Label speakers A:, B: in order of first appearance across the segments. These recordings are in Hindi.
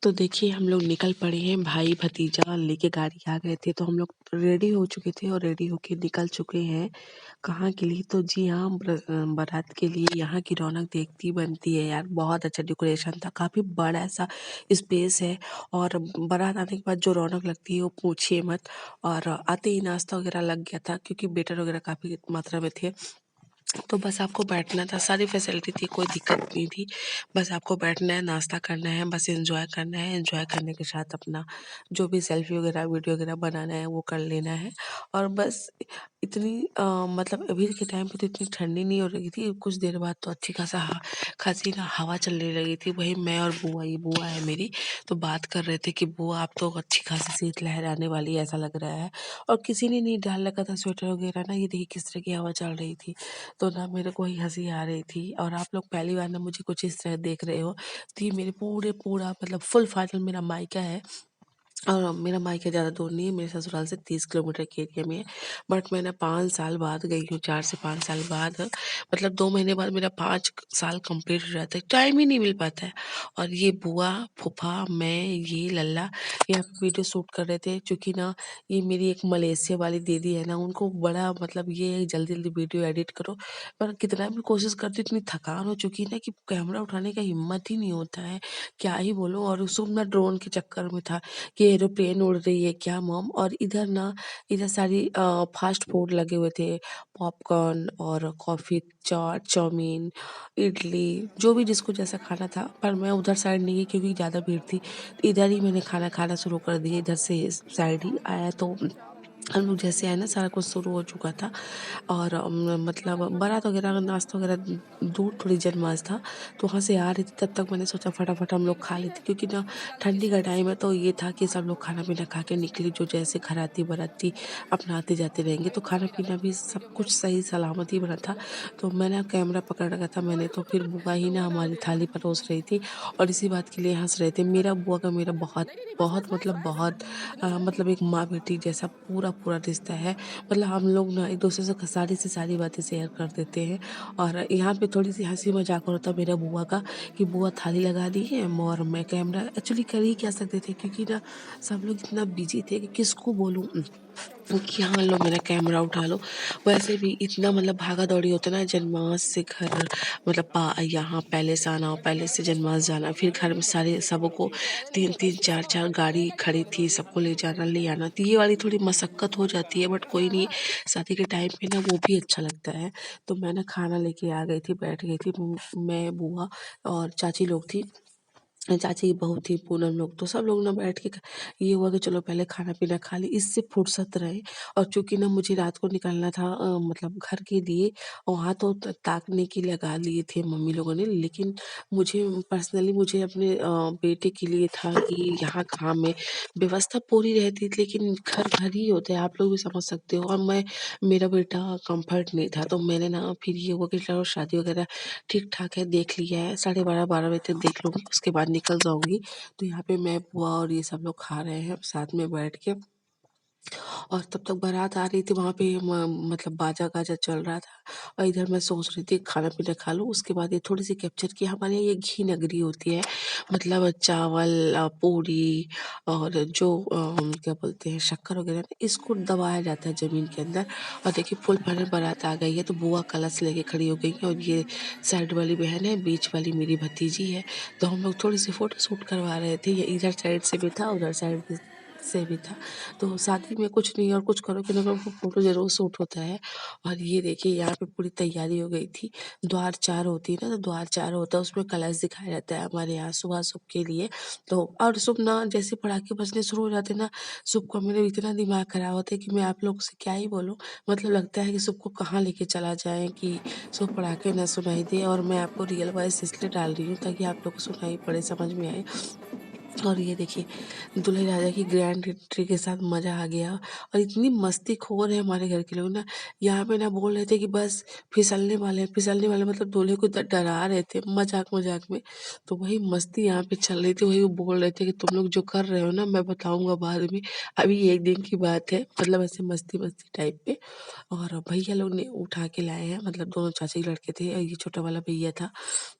A: तो देखिए हम लोग निकल पड़े हैं भाई भतीजा लेके गाड़ी आ गए थे। तो हम लोग रेडी हो चुके थे और रेडी होके निकल चुके हैं कहाँ के लिए। तो जी हाँ, बारात के लिए। यहाँ की रौनक देखती बनती है यार। बहुत अच्छा डेकोरेशन था, काफ़ी बड़ा सा स्पेस है। और बारात आने के बाद जो रौनक लगती है वो पूछिए मत। और आते ही नाश्ता वगैरह लग गया था क्योंकि वेटर वगैरह काफ़ी मात्रा में थे। तो बस आपको बैठना था, सारी फैसिलिटी थी, कोई दिक्कत नहीं थी। बस आपको बैठना है, नाश्ता करना है, बस एन्जॉय करना है। एन्जॉय करने के साथ अपना जो भी सेल्फी वगैरह, वीडियो वगैरह बनाना है वो कर लेना है। और बस इतनी मतलब अभी के टाइम पे तो इतनी ठंडी नहीं हो रही थी। कुछ देर बाद तो अच्छी खासी ना हवा चलने लगी थी। वही मैं और बुआ, ये बुआ है मेरी, तो बात कर रहे थे कि बुआ अब तो अच्छी खासी शीत लहर आने वाली है ऐसा लग रहा है। और किसी ने नहीं डाल रखा था स्वेटर वगैरह ना। ये देखिए किस तरह की हवा चल रही थी। तो ना मेरे को ही हँसी आ रही थी। और आप लोग पहली बार ना मुझे कुछ इस तरह देख रहे हो। तो ये मेरे पूरा मतलब फुल फाइनल मेरा मायका है। और मेरा मायका ज़्यादा दूर नहीं है, मेरे ससुराल से 30 किलोमीटर के एरिया में है। बट मैं ना 5 साल बाद गई हूँ, 4 से 5 साल बाद, मतलब 2 महीने बाद मेरा 5 साल कंप्लीट हो जाता है। टाइम ही नहीं मिल पाता है। और ये बुआ, फूफा, मैं, ये लल्ला, ये यहाँ पे वीडियो शूट कर रहे थे। चूँकि ना ये मेरी एक मलेशिया वाली दीदी है ना, उनको बड़ा मतलब ये है जल्दी-जल्दी वीडियो एडिट करो। पर कितना भी कोशिश करती हूँ, इतनी थकान हो चुकी है ना कि कैमरा उठाने का हिम्मत ही नहीं होता है। क्या ही बोलूँ। और उस समय मैं ड्रोन के चक्कर में था कि एरोप्लेन उड़ रही है क्या मॉम। और इधर ना, इधर सारी फास्ट फूड लगे हुए थे। पॉपकॉर्न और कॉफ़ी, चाट, चाउमीन, इडली, जो भी जिसको जैसा खाना था। पर मैं उधर साइड नहीं गई क्योंकि ज़्यादा भीड़ थी। इधर ही मैंने खाना खाना शुरू कर दिया। इधर से इस साइड ही आया तो हम लोग जैसे आए ना, सारा कुछ शुरू हो चुका था। और मतलब बारात वगैरह, नाश्ता वगैरह दूर थोड़ी जनमास था, तो वहाँ से आ रही थी। तब तक मैंने सोचा फटाफट हम लोग खा लेते क्योंकि ना ठंडी का टाइम है। तो ये था कि सब लोग खाना पीना खा के निकले, जो जैसे घराती बाराती अपना आते जाते रहेंगे। तो खाना पीना भी सब कुछ सही सलामत ही बना था। तो मैंने कैमरा पकड़ रखा था मैंने। तो फिर बुआ ही ना हमारी थाली परोस रही थी और इसी बात के लिए हंस रहे थे। मेरा बुआ का मेरा बहुत बहुत मतलब बहुत मतलब एक माँ बेटी जैसा पूरा रिश्ता है। मतलब हम लोग ना एक दूसरे से सारी बातें शेयर कर देते हैं। और यहाँ पे थोड़ी सी हंसी मजाक होता है मेरा बुआ का कि बुआ थाली लगा दी है और मैं कैमरा एक्चुअली कर ही क्या सकते थे क्योंकि ना सब लोग इतना बिजी थे कि किसको बोलूँ कि हाँ लो मेरा कैमरा उठा लो। वैसे भी इतना मतलब भागा दौड़ी होता है ना, जनमास से घर, मतलब यहाँ पैलेस आना, पैलेस से जनमास जाना, फिर घर में सारे सबको 3-3 4-4 गाड़ी खड़ी थी, सबको ले जाना ले आना। तो ये वाली थोड़ी मशक्कत हो जाती है, बट कोई नहीं, शादी के टाइम पे ना वो भी अच्छा लगता है। तो मैं ना खाना लेके आ गई थी, बैठ गई थी। मैं, बुआ और चाची लोग थी, चाची की बहू थी, पूनम लोग। तो सब लोग ना बैठ के ये हुआ कि चलो पहले खाना पीना खा ली, इससे फुर्सत रहे। और चूंकि ना मुझे रात को निकलना था मतलब घर के लिए, वहाँ तो ताकने की लगा लिए थे मम्मी लोगों ने। लेकिन मुझे पर्सनली मुझे अपने बेटे के लिए था कि यहाँ काम में व्यवस्था पूरी रहती थी, लेकिन घर घर ही होते हैं, आप लोग भी समझ सकते हो। और मैं, मेरा बेटा कंफर्ट नहीं था, तो मैंने ना फिर ये हुआ कि चलो शादी वगैरह ठीक ठाक है, देख लिया है, 12:30 बजे तक देख लूँगी, उसके बाद निकल जाऊँगी। तो यहाँ पे मैं, बुआ और ये सब लोग खा रहे हैं साथ में बैठ के। और तब तक बारात आ रही थी, वहाँ पे मतलब बाजा-गाजा चल रहा था। और इधर मैं सोच रही थी खाना-पीना खा लूँ, उसके बाद ये थोड़ी-सी कैप्चर की। हमारे यहाँ ये घी नगरी होती है, मतलब चावल, पूरी और जो क्या बोलते हैं शक्कर वगैरह ना, इसको दबाया जाता है ज़मीन के अंदर। और देखिए फुल फाइनल बारात आ गई है। तो बुआ कलश लेके खड़ी हो गई है और ये साइड वाली बहन है, बीच वाली मेरी भतीजी है। तो हम लोग थोड़ी-सी फ़ोटो शूट करवा रहे थे। ये इधर साइड से भी था, उधर साइड से भी था। तो शादी में कुछ नहीं और कुछ करो कि ना करो, फ़ोटो ज़रूर शूट होता है। और ये देखिए यहाँ पे पूरी तैयारी हो गई थी। द्वार 4 होती है ना, तो द्वार 4 होता है, उसमें कलश दिखाया जाता है हमारे यहाँ सुबह-सुबह के लिए। तो और शुभ ना जैसे पटाखे बजने शुरू हो जाते हैं ना, शुभ का मेरा इतना दिमाग खराब होता है कि मैं आप लोगों से क्या ही बोलूँ। मतलब लगता है कि शुभ को कहाँ लेके चला जाए कि शुभ पटाखे ना सुनाई दे। और मैं आपको रियल वॉइस इसलिए डाल रही हूँ ताकि आप लोग को सुनाई पड़े, समझ में आए। और ये देखिए दूल्हे राजा की ग्रैंड एंट्री के साथ मज़ा आ गया। और इतनी मस्तीखोर है हमारे घर के लोग ना, यहाँ पे ना बोल रहे थे कि बस फिसलने वाले मतलब दूल्हे को डरा रहे थे मजाक में। तो वही मस्ती यहाँ पे चल रही थी, वही वो बोल रहे थे कि तुम लोग जो कर रहे हो ना मैं बताऊंगा बाद में, अभी एक दिन की बात है, मतलब ऐसे मस्ती मस्ती टाइप पे। और भैया लोग ने उठा के लाए हैं, मतलब दोनों चाचा के लड़के थे और ये छोटा वाला भैया था।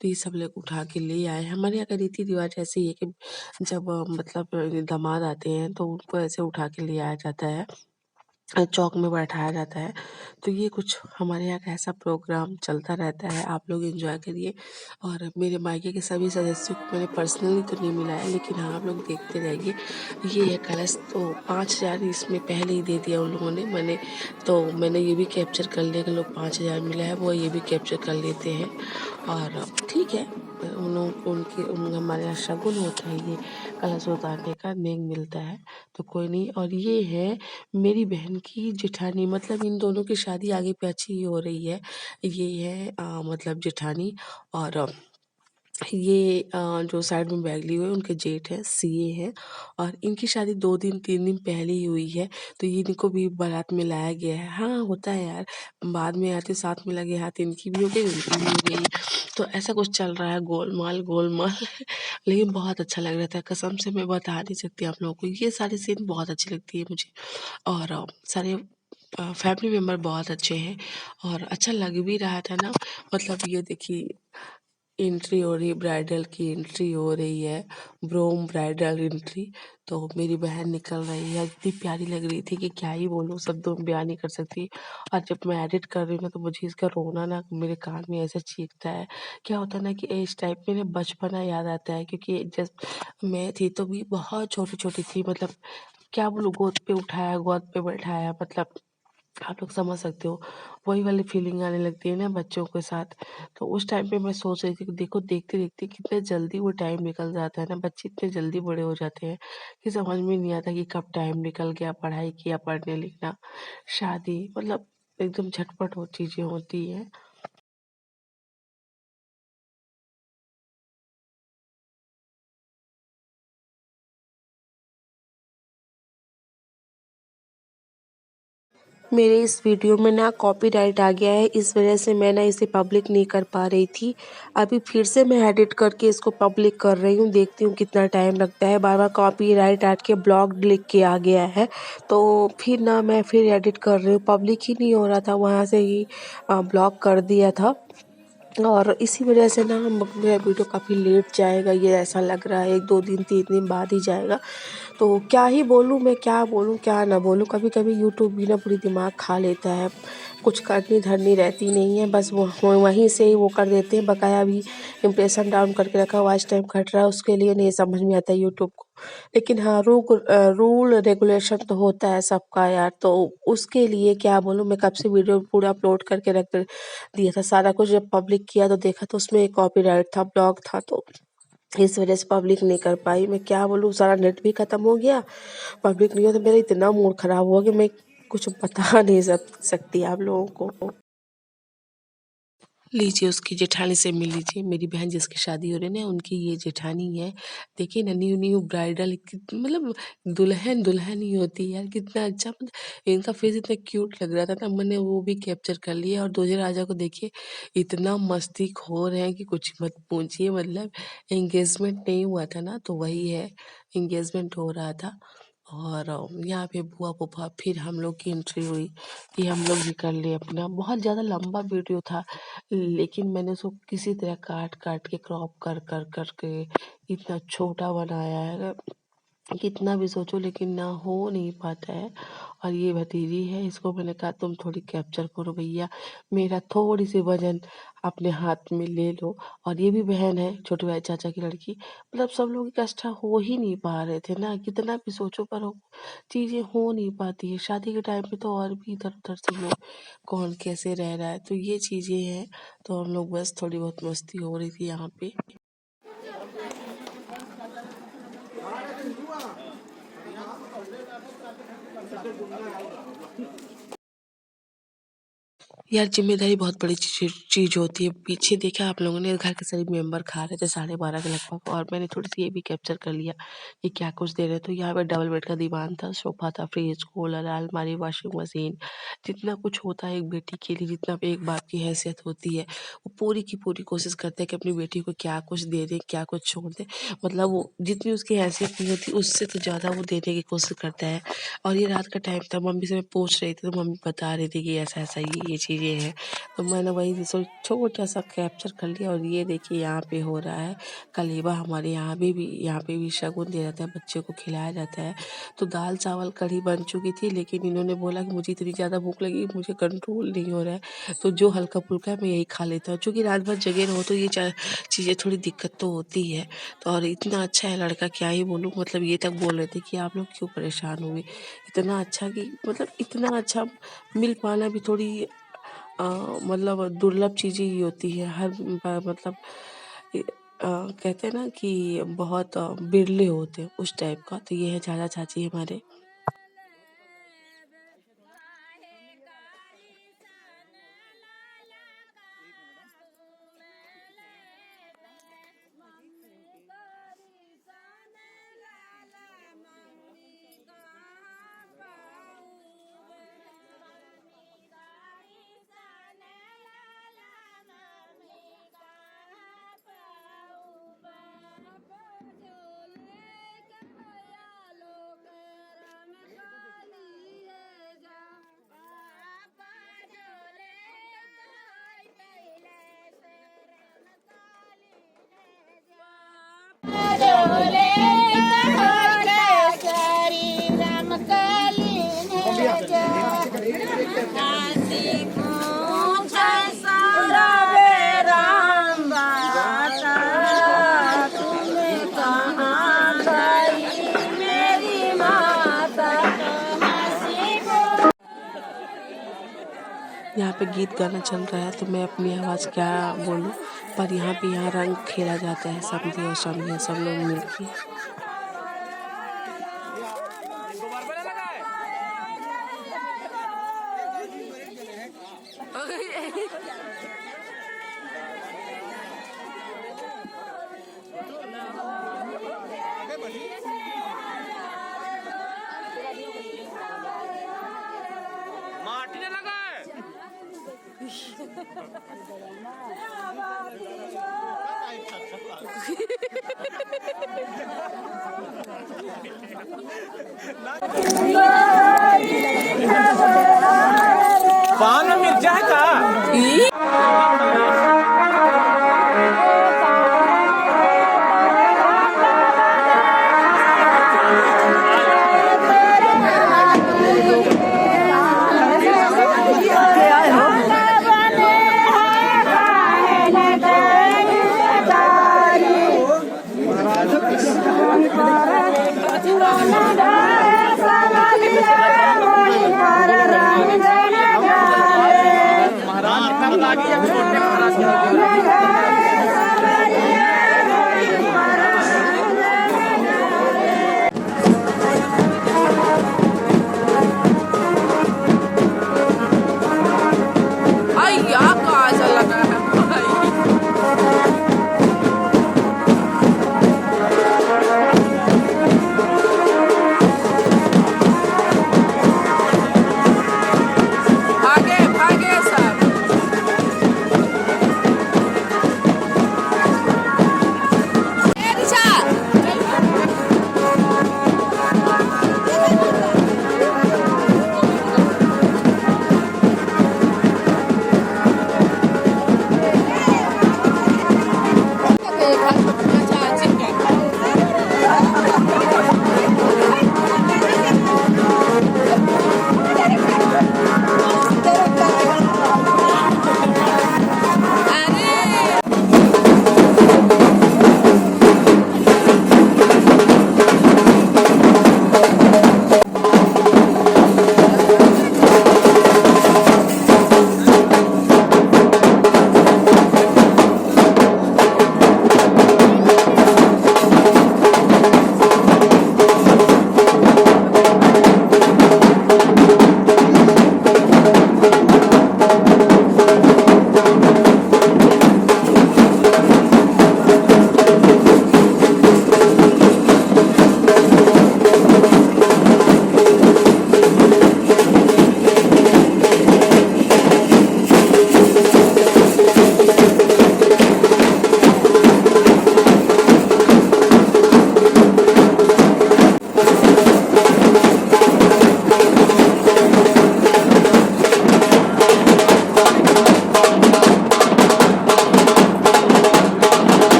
A: तो ये सब लोग उठा के ले आए हैं। हमारे यहाँ का रीति रिवाज ऐसे ही है कि जब मतलब दामाद आते हैं तो उनको ऐसे उठा के ले आया जाता है, चौक में बैठाया जाता है। तो ये कुछ हमारे यहाँ का ऐसा प्रोग्राम चलता रहता है, आप लोग एंजॉय करिए। और मेरे मायके के सभी सदस्यों को मैंने पर्सनली तो नहीं मिला है, लेकिन हाँ, आप लोग देखते रहिए। ये है कलश, तो 5,000 इसमें पहले ही दे दिया उन लोगों ने। मैंने ये भी कैप्चर कर लिया कि लोग 5,000 मिला है, वो ये भी कैप्चर कर लेते हैं। और ठीक है, उन लोगों को हमारे यहाँ शगुन होता है, ये कलश उतारने का नेक मिलता है, तो कोई नहीं। और ये है मेरी बहन की जेठानी, मतलब इन दोनों की शादी आगे पीछे ही हो रही है। ये है मतलब जेठानी, और ये जो साइड में बैग लिए हुए हैं उनके जेठ है, सीए हैं। और इनकी शादी 2 दिन 3 दिन पहले ही हुई है, तो इनको भी बारात में लाया गया है। हाँ, होता है यार, बाद में आते साथ में लगे हाथ, इनकी भी हो गई उनकी भी हो गई। तो ऐसा कुछ चल रहा है, गोलमाल गोलमाल। लेकिन बहुत अच्छा लग रहा था, कसम से मैं बता नहीं सकती आप लोगों को, ये सारी सीन बहुत अच्छी लगती है मुझे। और सारे फैमिली मेम्बर बहुत अच्छे हैं, और अच्छा लग भी रहा था ना। मतलब ये देखिए, एंट्री हो रही है, ब्राइडल की एंट्री हो रही है, ब्रोम ब्राइडल एंट्री। तो मेरी बहन निकल रही है, इतनी प्यारी लग रही थी कि क्या ही बोलूँ, शब्दों में बयान नहीं कर सकती। और जब मैं एडिट कर रही हूँ ना, तो मुझे इसका रोना ना मेरे कान में ऐसे चीखता है। क्या होता है ना कि इस टाइप में ना बचपना याद आता है, क्योंकि जब मैं थी तो भी बहुत छोटी छोटी थी, मतलब क्या बोलूँ, गोद पे उठाया, गोद पे बैठाया, मतलब आप लोग समझ सकते हो। वही वाली फीलिंग आने लगती है ना बच्चों के साथ। तो उस टाइम पे मैं सोच रही थी कि देखो, देखते-देखते कितने जल्दी वो टाइम निकल जाता है ना, बच्चे इतने जल्दी बड़े हो जाते हैं कि समझ में नहीं आता कि कब टाइम निकल गया, पढ़ाई किया, पढ़ने लिखना, शादी, मतलब एकदम झटपट वो चीज़ें होती हैं। मेरे इस वीडियो में ना कॉपीराइट आ गया है, इस वजह से मैं ना इसे पब्लिक नहीं कर पा रही थी। अभी फिर से मैं एडिट करके इसको पब्लिक कर रही हूँ, देखती हूँ कितना टाइम लगता है। बार-बार कॉपीराइट आके के ब्लॉक लिख के आ गया है, तो फिर ना मैं फिर एडिट कर रही हूँ, पब्लिक ही नहीं हो रहा था, वहाँ से ही ब्लॉक कर दिया था। और इसी वजह से ना मेरा वीडियो काफ़ी लेट जाएगा, ये ऐसा लग रहा है, 1-2 दिन 3 दिन बाद ही जाएगा। तो क्या ही बोलूँ मैं, क्या बोलूँ क्या ना बोलूँ। कभी-कभी यूट्यूब भी ना पूरी दिमाग खा लेता है, कुछ करनी-धरनी रहती नहीं है, बस वो वहीं से ही वो कर देते हैं। बकाया भी इम्प्रेशन डाउन करके रखा, वॉच टाइम घट रहा है, उसके लिए नहीं समझ में आता यूट्यूब को। लेकिन हाँ, रूल रेगुलेशन तो होता है सबका यार, तो उसके लिए क्या बोलूँ, मैं कब से वीडियो पूरा अपलोड करके रख दिया था। सारा कुछ जब पब्लिक किया तो देखा तो उसमें कॉपीराइट था, ब्लॉक था, तो इस वजह से पब्लिक नहीं कर पाई। मैं क्या बोलूँ, सारा नेट भी खत्म हो गया, पब्लिक नहीं हुआ, तो मेरा इतना मूड खराब हुआ कि मैं कुछ बता नहीं सकती आप लोगों को। लीजिए, उसकी जेठानी से मिल लीजिए, मेरी बहन जिसकी शादी हो रही है ना, उनकी ये जेठानी है। देखिए ना, न्यू न्यू ब्राइडल, मतलब दुल्हन दुल्हन ही होती है यार, कितना अच्छा, मतलब इनका फेस इतना क्यूट लग रहा था ना, मैंने वो भी कैप्चर कर लिया। और दूल्हे राजा को देखिए, इतना मस्तीखोर है कि कुछ मत पूछिए। मतलब एंगेजमेंट नहीं हुआ था ना, तो वही है, एंगेजमेंट हो रहा था। और यहाँ पे बुआ-फूफा, फिर हम लोग की एंट्री हुई कि हम लोग भी कर ले अपना। बहुत ज़्यादा लंबा वीडियो था, लेकिन मैंने उसको किसी तरह काट-काट के, क्रॉप कर के इतना छोटा बनाया है, कितना भी सोचो लेकिन ना हो नहीं पाता है। और ये भतीजी है, इसको मैंने कहा तुम थोड़ी कैप्चर करो भैया, मेरा थोड़ी सी वजन अपने हाथ में ले लो। और ये भी बहन है, छोटे भाई चाचा की लड़की। मतलब सब लोग इकट्ठा हो ही नहीं पा रहे थे ना, कितना भी सोचो पर चीज़ें हो नहीं पाती है। शादी के टाइम पे तो और भी इधर-उधर से लोग, कौन कैसे रह रहा है, तो ये चीज़ें हैं। तो हम लोग बस थोड़ी बहुत मस्ती हो रही थी यहाँ पे। यार, ज़िम्मेदारी बहुत बड़ी चीज़ होती है। पीछे देखा आप लोगों ने, घर के सभी मेंबर खा रहे थे 12:30 के लगभग, और मैंने थोड़ी-सी ये भी कैप्चर कर लिया कि क्या कुछ दे रहे। तो यहाँ पे डबल बेड का दीवान था, सोफ़ा था, फ्रिज, कूलर, अलमारी, वॉशिंग मशीन, जितना कुछ होता है एक बेटी के लिए, जितना एक बाप की हैसियत होती है, वो पूरी की पूरी कोशिश करता है कि अपनी बेटी को क्या कुछ दे दें, क्या कुछ छोड़ दें। मतलब वो जितनी उसकी हैसियत नहीं होती, उससे तो ज़्यादा वो देने की कोशिश करता है। और ये रात का टाइम था, मम्मी से मैं पूछ रही थी, तो मम्मी बता रही थी कि ऐसा-ऐसा ये चीज़ लिए हैं। तो मैंने वही छोटा सा कैप्चर कर लिया। और ये देखिए यहाँ पे हो रहा है कलेवा। हमारे यहाँ भी शगुन दिया जाता है, बच्चे को खिलाया जाता है। तो दाल चावल कढ़ी बन चुकी थी, लेकिन इन्होंने बोला कि मुझे इतनी ज़्यादा भूख लगी, मुझे कंट्रोल नहीं हो रहा है, तो जो हल्का फुल्का है मैं यही खा लेता हूँ। क्योंकि रात भर जगे रहो तो ये चीज़ें थोड़ी दिक्कत तो होती है। तो और इतना अच्छा है लड़का, क्या ही बोलूँ, मतलब ये तक बोल रहे थे कि आप लोग क्यों परेशान हुए। इतना अच्छा कि मतलब इतना अच्छा मिल पाना भी थोड़ी मतलब दुर्लभ चीज़ें ही होती है। हर मतलब कहते हैं ना कि बहुत बिरले होते हैं उस टाइप का। तो ये है चाचा चाची हमारे। यहाँ पे गीत गाना चल रहा है तो मैं अपनी आवाज़ क्या बोलूँ, पर यहाँ रंग खेला जाता है, समधी और समधिया सब लोग मिलके।
B: पान में मिर्चा है का?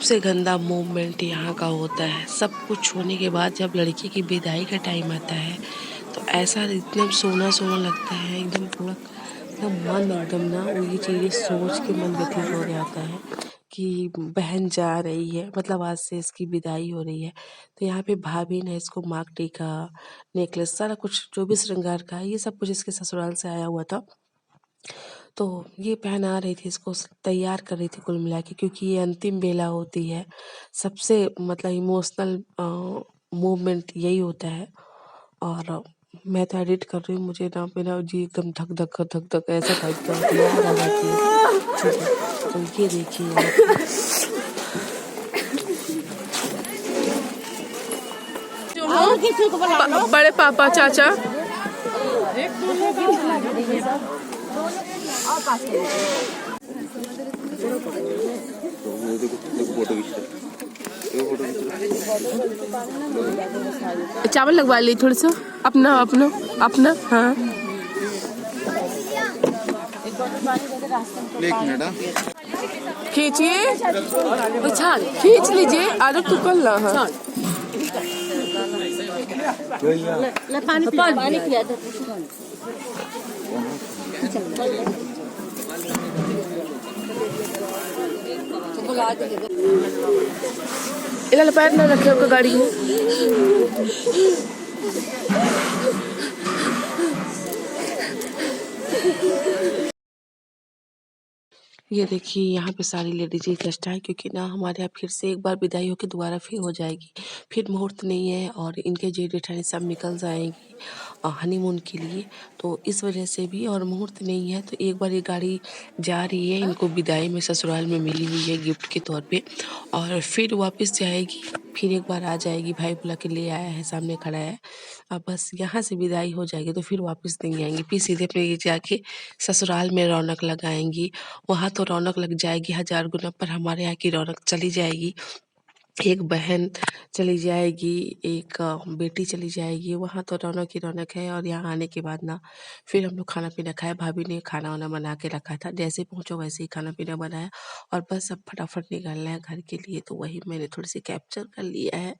A: सबसे गंदा मोमेंट यहाँ का होता है। सब कुछ होने के बाद जब लड़की की विदाई का टाइम आता है तो ऐसा एकदम सोना-सोना लगता है, एकदम पूरा एकदम मन एकदम ना वो ये चीज़ें सोच के मन व्यथित हो जाता है कि बहन जा रही है, मतलब आज से इसकी विदाई हो रही है। तो यहाँ पे भाभी ने इसको माँग टीका, नेकलेस सारा कुछ जो भी श्रृंगार का है, ये सब कुछ इसके ससुराल से आया हुआ था। तो ये पहना रही थी इसको, तैयार कर रही थी कुल मिला के, क्योंकि ये अंतिम बेला होती है। सबसे मतलब इमोशनल मोमेंट यही होता है। और मैं तो एडिट कर रही हूँ, मुझे ना मेरा जी एकदम धक धक धक ऐसा टाइप का याद आ जाती है चीज़ें। तो ये देखिए यहाँ पे
C: बड़े पापा चाचा चावल लगवा ली थोड़ा सा अपना अपना अपना। हाँ
D: एक मिनट
C: खींचिए, खींच लीजिए, आदत तो कर ला। हाँ
E: पानी पिया दो।
C: इला पैर ना रखे आपका गाड़ी में।
A: ये देखिए यहाँ पे सारी लेडीज इकट्ठा है, क्योंकि ना हमारे यहाँ फिर से एक बार विदाई होकर दोबारा फिर हो जाएगी। फिर मुहूर्त नहीं है और इनके जेठ जेठानी सब निकल जाएंगी हनीमून के लिए, तो इस वजह से भी और मुहूर्त नहीं है। तो एक बार ये गाड़ी जा रही है, इनको विदाई में ससुराल में मिली हुई है गिफ्ट के तौर पे, और फिर वापस जाएगी, फिर एक बार आ जाएगी। भाई बुला के ले आया है, सामने खड़ा है। अब बस यहाँ से विदाई हो जाएगी तो फिर वापस नहीं आएंगी, फिर सीधे अपने ये जाके ससुराल में रौनक लगाएंगी। वहाँ तो रौनक लग जाएगी 1000 गुना, पर हमारे यहाँ की रौनक चली जाएगी। एक बहन चली जाएगी, एक बेटी चली जाएगी, वहाँ तो रौनक ही रौनक है। और यहाँ आने के बाद ना फिर हम लोग खाना पीना खाए। भाभी ने खाना वाना बना के रखा था, जैसे पहुँचो वैसे ही खाना पीना बनाया और बस अब फटाफट निकलना है घर के लिए। तो वही मैंने थोड़ी सी कैप्चर कर लिया है।